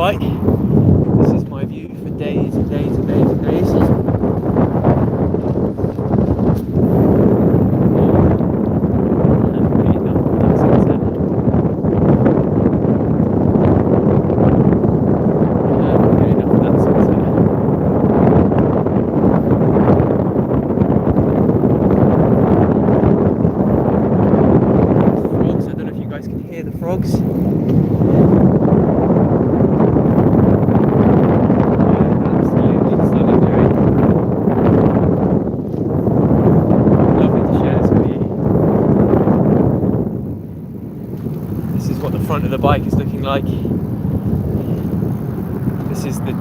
bike. This is my view for days and days and days and days. Frogs. Absolutely stunning day. Lovely to share this with you. This is what the front of the bike is looking like. This is the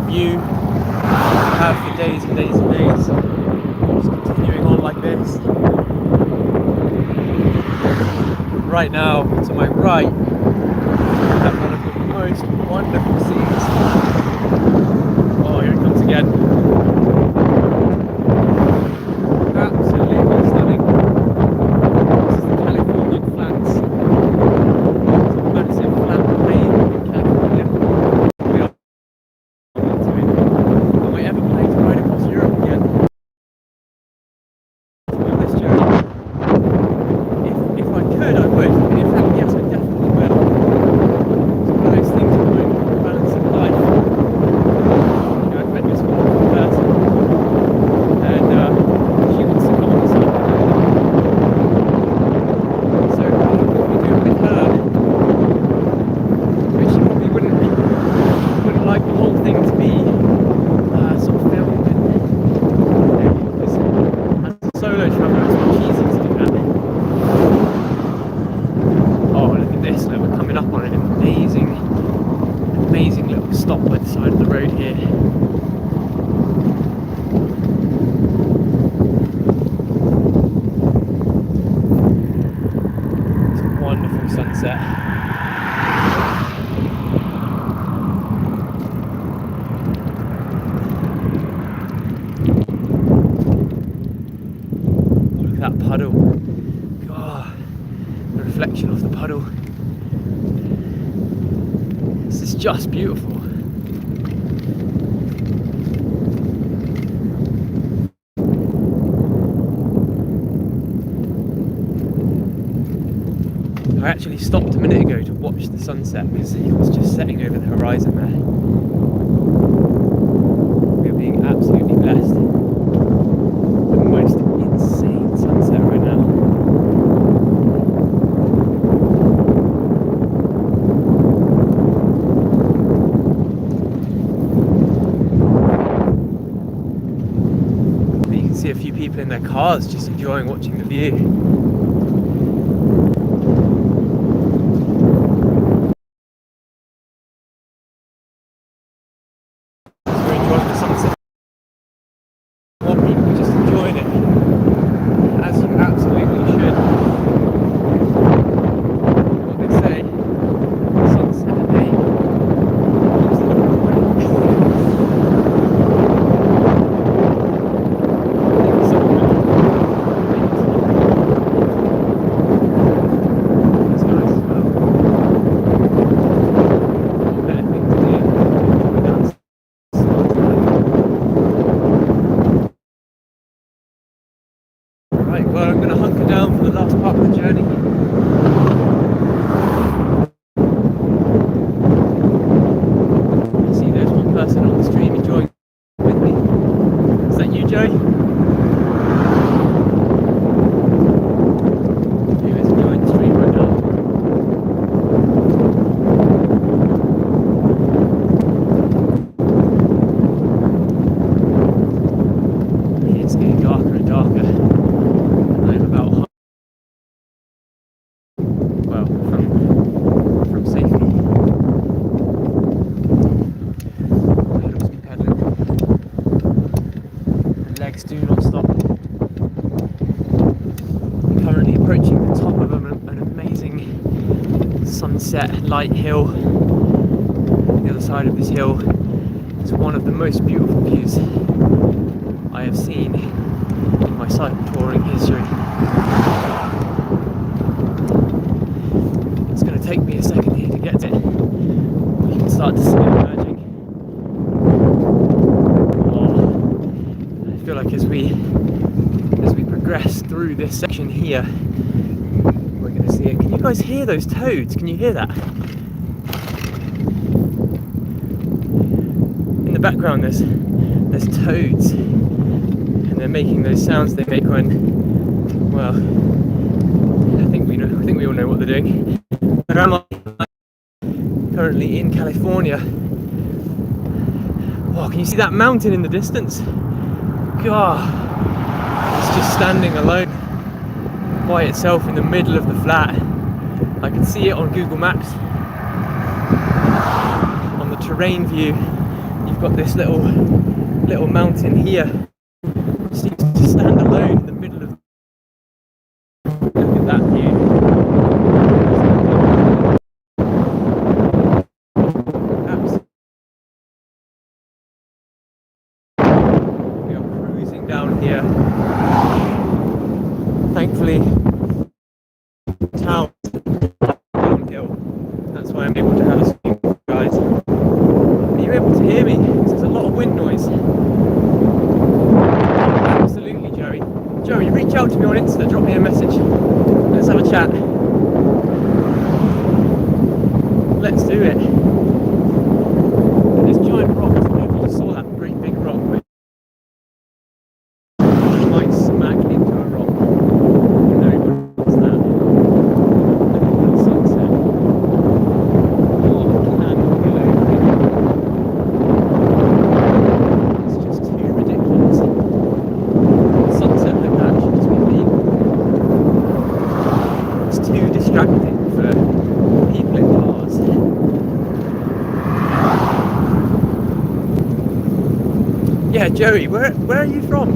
view I have for days and days and days. Just continuing on like this. Right now, to my right, I have one of the most wonderful scenes. Oh, here it comes again. Absolutely stunning. This is the Californian flats. It's a massive flat plain in California. We are into it. Am I ever planning to ride across Europe again? On this journey? If I could, I would. In fact, yes, I definitely will. It's one of those things of like balancing life. You know, I've met this wonderful person, and she wants to come on this afternoon. So what we do with her, which she probably wouldn't like the whole thing to be sort of filmed, and because as a solo traveller, it's much easier to do that. Oh, look at this, look, we're coming up on an amazing little stop by the side of the road here. It's a wonderful sunset. Look at that puddle. God, the reflection of the puddle. This is just beautiful. I actually stopped a minute ago to watch the sunset because it was just setting over the horizon there. We are being absolutely blessed. The most insane sunset right now. You can see a few people in their cars just enjoying watching the view. We're enjoying the sunset. More people just enjoying it, as you absolutely should. What they say, sunset at day. Right, well, I'm going to hunker down for the last part of the journey. I see there's one person on the stream enjoying with me. Is that you, Joe? Who is enjoying the stream right now? It's getting darker and darker. I'm about from safety. My head must be pedaling. The legs do not stop. I'm currently approaching the top of an amazing sunset light hill. The other side of this hill is one of the most beautiful views I have seen in my cycle touring history. It's going to take me a second here to get it. You can start through this section here, we're going to see it. Can you guys hear those toads? Can you hear that? In the background there's toads, and they're making those sounds they make when, well, I think we all know what they're doing. But I'm currently in California. Oh, can you see that mountain in the distance? God, it's just standing alone by itself in the middle of the flat. I can see it on Google Maps. On the terrain view, you've got this little mountain here. It seems to stand alone in the middle of. Look at that view. We are cruising down here. Thankfully, town downhill. That's why I'm able to have a swim, guys. Are you able to hear me? There's a lot of wind noise. Absolutely, Joey. Joey, reach out to me on Insta, drop me a message. Let's have a chat. Let's do it. There's giant rocks. I don't know if you just saw that great big rock. I might smack into a rock. No, what's that? Look at the sunset. Oh, I cannot get over it. It's just too ridiculous. Sunset like that should just be legal. It's too distracting for people in cars. Yeah, Joey, where are you from?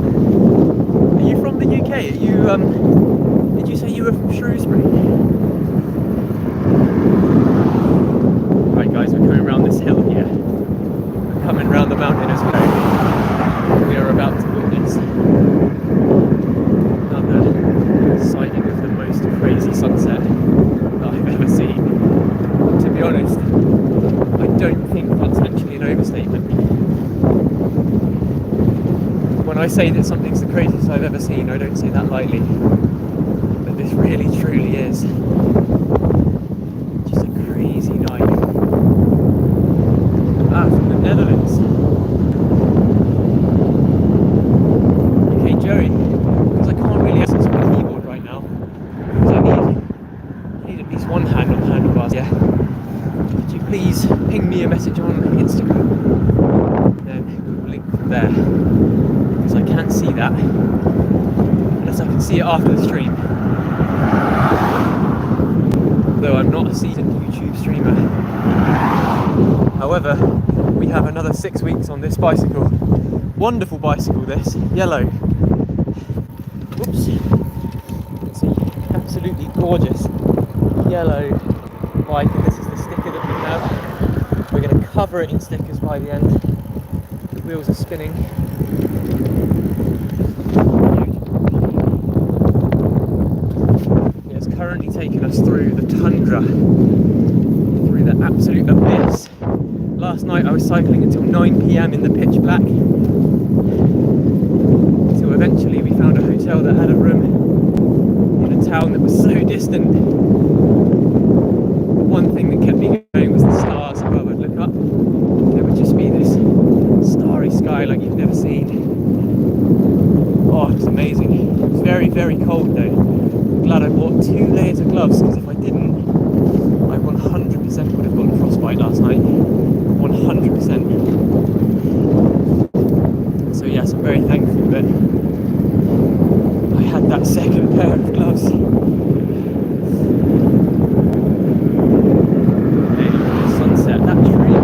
Are you from the UK? Are you did you say you were from Shrewsbury? Right, guys, we're coming around this hill here. We're coming round the mountain as well. We are about to witness another sighting of the most crazy sunset that I've ever seen. And to be honest, I don't think that's actually an overstatement. When I say that something's the craziest I've ever seen, I don't say that lightly. But this really, truly is just a crazy night. Ah, from the Netherlands. Okay, Joey, because I can't really access my keyboard right now, because I need at least one hand on the handlebars. Yeah. Could you please ping me a message on Instagram? And then we'll link from there. Because I can't see that unless I can see it after the stream. Though I'm not a seasoned YouTube streamer. However, we have another 6 weeks on this bicycle. Wonderful bicycle, this yellow. Whoops. It's an absolutely gorgeous yellow bike, and this is the sticker that we have. We're going to cover it in stickers by the end. The wheels are spinning. It's currently taken us through the tundra, through the absolute abyss. Last night I was cycling until 9 PM in the pitch black. So eventually we found a hotel that had a room in a town that was so distant. The one thing that kept me going was the stars above. I'd look up, there would just be this starry sky like you've never seen. Oh, it was amazing. It was very, very cold though. I'm glad I bought 2 layers of gloves, because if I didn't, I 100% would have gotten frostbite last night. 100%. So yes, I'm very thankful that I had that second pair of gloves. Okay, look at the sunset, that tree.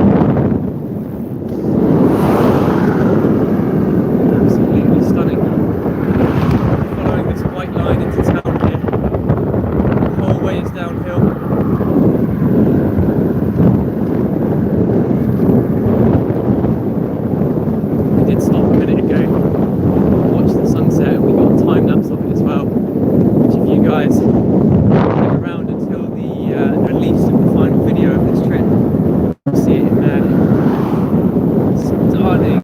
Absolutely stunning. Following this white line into town here. The whole way is downhill. We did stop a minute ago, watch the sunset, and we got a time lapse of it as well. Which, if you guys stick around until the release of the final video of this trip, you'll see it in there. Stunning.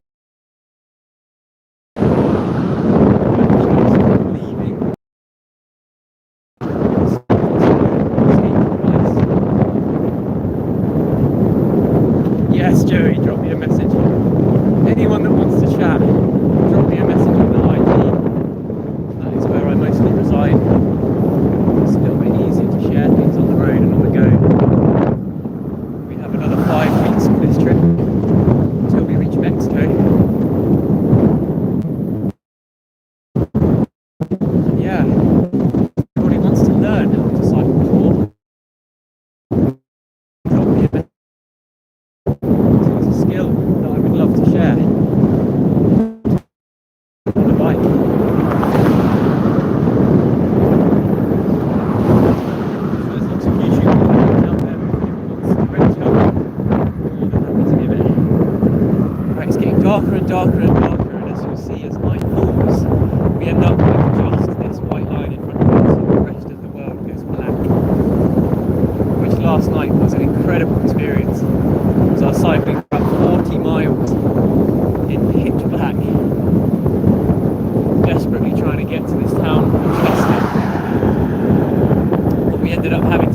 ended up having